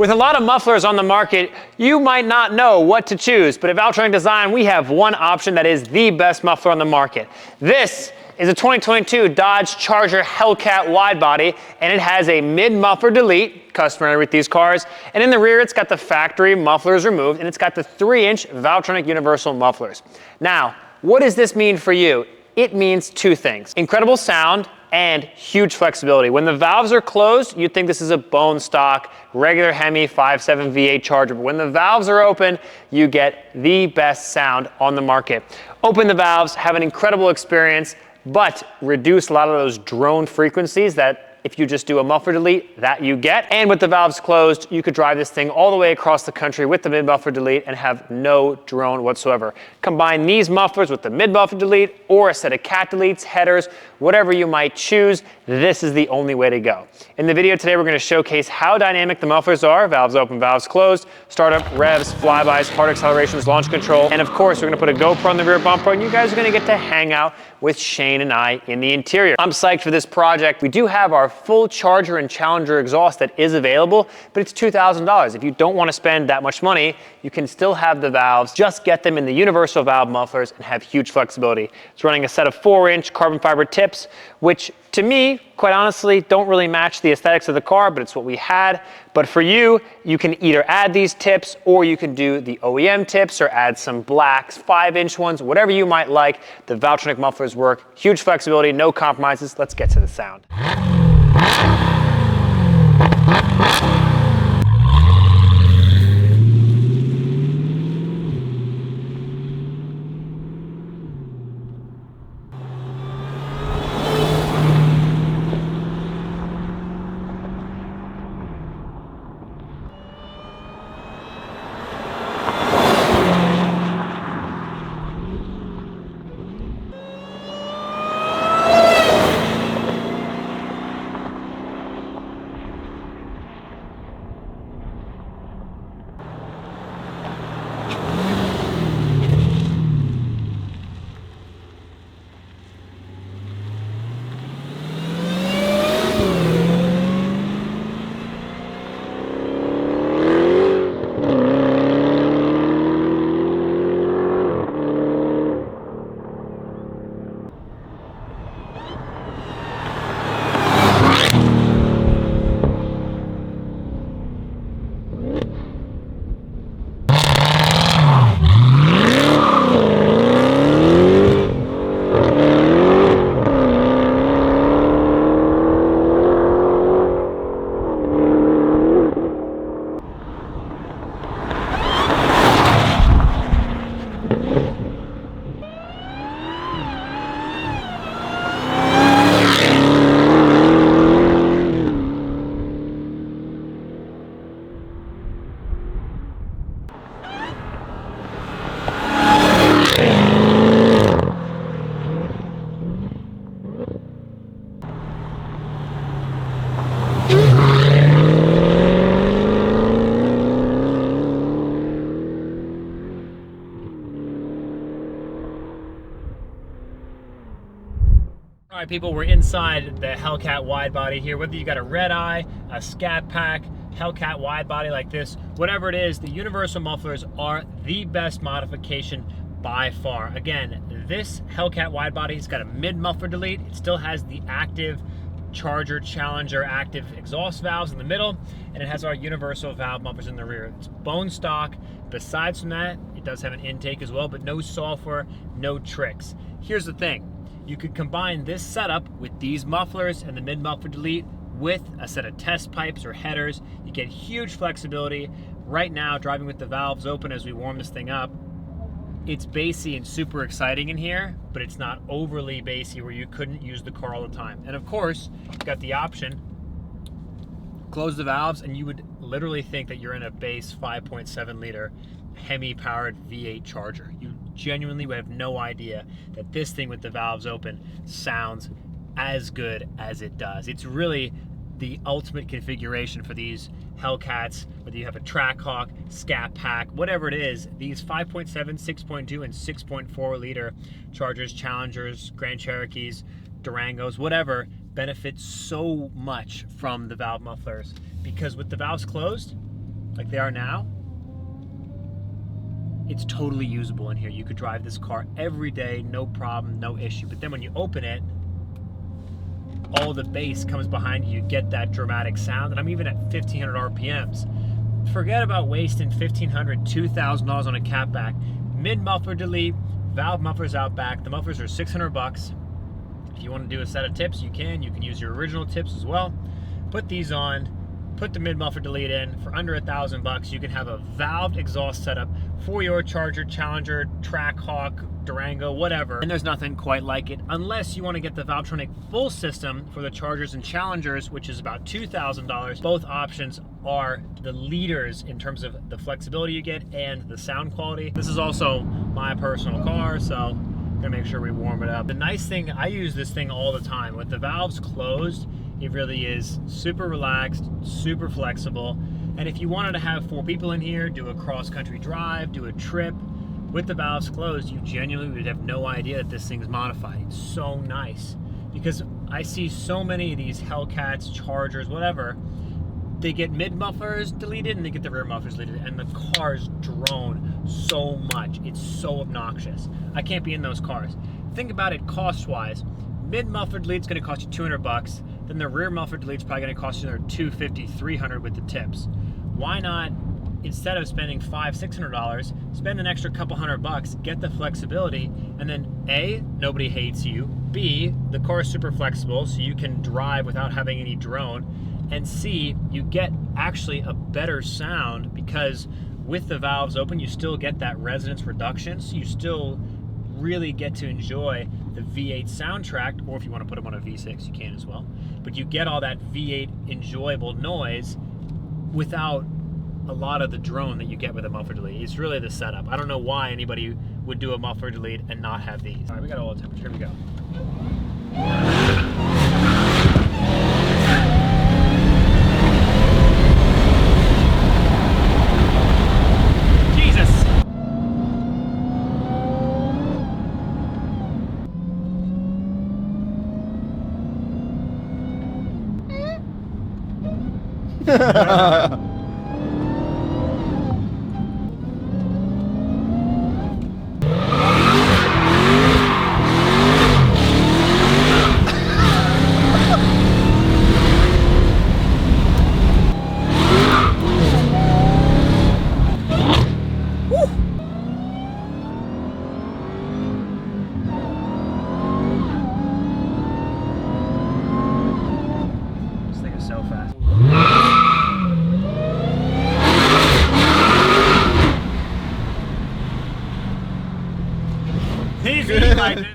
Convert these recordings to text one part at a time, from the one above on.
With a lot of mufflers on the market, you might not know what to choose, but at Valvetronic Design, we have one option that is the best muffler on the market. This is a 2022 Dodge Charger Hellcat wide body, and it has a mid-muffler delete, customary with these cars, and in the rear it's got the factory mufflers removed, and it's got the 3-inch Valvetronic universal mufflers. Now, what does this mean for you? It means two things: incredible sound and huge flexibility. When the valves are closed, you'd think this is a bone stock, regular Hemi 5.7 V8 Charger, but when the valves are open, you get the best sound on the market. Open the valves, have an incredible experience, but reduce a lot of those drone frequencies that if you just do a muffler delete, that you get. And with the valves closed, you could drive this thing all the way across the country with the mid-muffler delete and have no drone whatsoever. Combine these mufflers with the mid-muffler delete or a set of cat deletes, headers, whatever you might choose, this is the only way to go. In the video today, we're going to showcase how dynamic the mufflers are: valves open, valves closed, startup, revs, flybys, hard accelerations, launch control, and of course, we're going to put a GoPro on the rear bumper, and you guys are going to get to hang out with Shane and I in the interior. I'm psyched for this project. We do have our full Charger and Challenger exhaust that is available, but it's $2,000. If you don't want to spend that much money, you can still have the valves. Just get them in the universal valve mufflers and have huge flexibility. It's running a set of 4-inch carbon fiber tips, which to me, quite honestly, don't really match the aesthetics of the car, but it's what we had. But for you, you can either add these tips or you can do the OEM tips or add some blacks, 5-inch ones, whatever you might like. The Valvetronic mufflers work. Huge flexibility, no compromises. Let's get to the sound. All right, people, we're inside the Hellcat wide body here. Whether you got a red eye, a scat pack, Hellcat wide body like this, whatever it is, the universal mufflers are the best modification by far. Again, this Hellcat wide body has got a mid-muffler delete. It still has the active Charger, Challenger active exhaust valves in the middle, and it has our universal valve mufflers in the rear. It's bone stock. Besides from that, it does have an intake as well, but no software, no tricks. Here's the thing. You could combine this setup with these mufflers and the mid-muffler delete with a set of test pipes or headers. You get huge flexibility. Right now, driving with the valves open as we warm this thing up, it's bassy and super exciting in here, but it's not overly bassy where you couldn't use the car all the time. And of course, you've got the option, close the valves, and you would literally think that you're in a base 5.7 liter Hemi powered V8 Charger. You genuinely would have no idea that this thing with the valves open sounds as good as it does. It's really the ultimate configuration for these Hellcats, whether you have a Trackhawk, Scat Pack, whatever it is. These 5.7, 6.2, and 6.4 liter Chargers, Challengers, Grand Cherokees, Durangos, whatever, benefit so much from the valve mufflers, because with the valves closed, like they are now, it's totally usable in here. You could drive this car every day, no problem, no issue. But then when you open it, all the bass comes behind you. You get that dramatic sound, and I'm even at 1,500 RPMs. Forget about wasting $1,500, $2,000 on a catback. Mid-muffler delete, valve mufflers out back. The mufflers are $600. If you want to do a set of tips, you can. You can use your original tips as well. Put these on, put the mid-muffler delete in. For under $1,000, you can have a valved exhaust setup for your Charger, Challenger, Trackhawk, Durango, whatever. And there's nothing quite like it, unless you want to get the Valvetronic full system for the Chargers and Challengers, which is about $2,000. Both options are the leaders in terms of the flexibility you get and the sound quality. This is also my personal car, so I'm gonna make sure we warm it up. The nice thing, I use this thing all the time. With the valves closed, it really is super relaxed, super flexible. And if you wanted to have 4 people in here, do a cross-country drive, do a trip, with the valves closed, you genuinely would have no idea that this thing's modified. It's so nice. Because I see so many of these Hellcats, Chargers, whatever, they get mid-mufflers deleted and they get the rear mufflers deleted, and the cars drone so much. It's so obnoxious. I can't be in those cars. Think about it cost-wise. Mid-muffler delete's gonna cost you $200, then the rear muffler delete's probably gonna cost you another $250, $300 with the tips. Why not, instead of spending $500, $600, spend an extra couple $100, get the flexibility, and then A, nobody hates you, B, the car is super flexible so you can drive without having any drone, and C, you get actually a better sound because with the valves open, you still get that resonance reduction, so you still really get to enjoy the V8 soundtrack, or if you want to put them on a V6, you can as well. But you get all that V8 enjoyable noise without a lot of the drone that you get with a muffler delete. It's really the setup. I don't know why anybody would do a muffler delete and not have these. All right, we got oil temperature. Here we go. Jesus! So fast. Easy like it.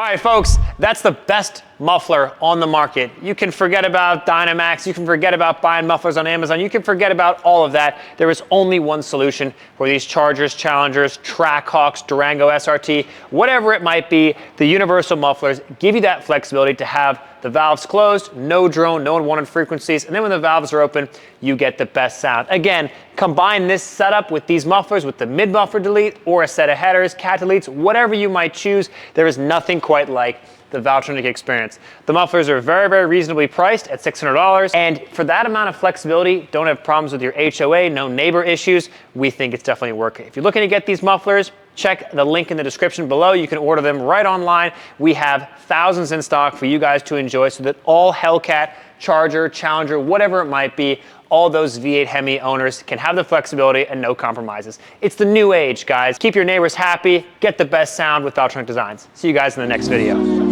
right, folks, that's the best muffler on the market. You can forget about Dynamax, you can forget about buying mufflers on Amazon, you can forget about all of that. There is only one solution for these Chargers, Challengers, Trackhawks, Durango SRT, whatever it might be. The universal mufflers give you that flexibility to have the valves closed, no drone, no unwanted frequencies, and then when the valves are open, you get the best sound. Again, combine this setup with these mufflers with the mid-muffler delete or a set of headers, cat deletes, whatever you might choose, there is nothing quite like the Valvetronic experience. The mufflers are very, very reasonably priced at $600, and for that amount of flexibility, don't have problems with your HOA, no neighbor issues, we think it's definitely worth it. If you're looking to get these mufflers, check the link in the description below. You can order them right online. We have thousands in stock for you guys to enjoy so that all Hellcat, Charger, Challenger, whatever it might be, all those V8 Hemi owners can have the flexibility and no compromises. It's the new age, guys. Keep your neighbors happy, get the best sound with Valvetronic designs. See you guys in the next video.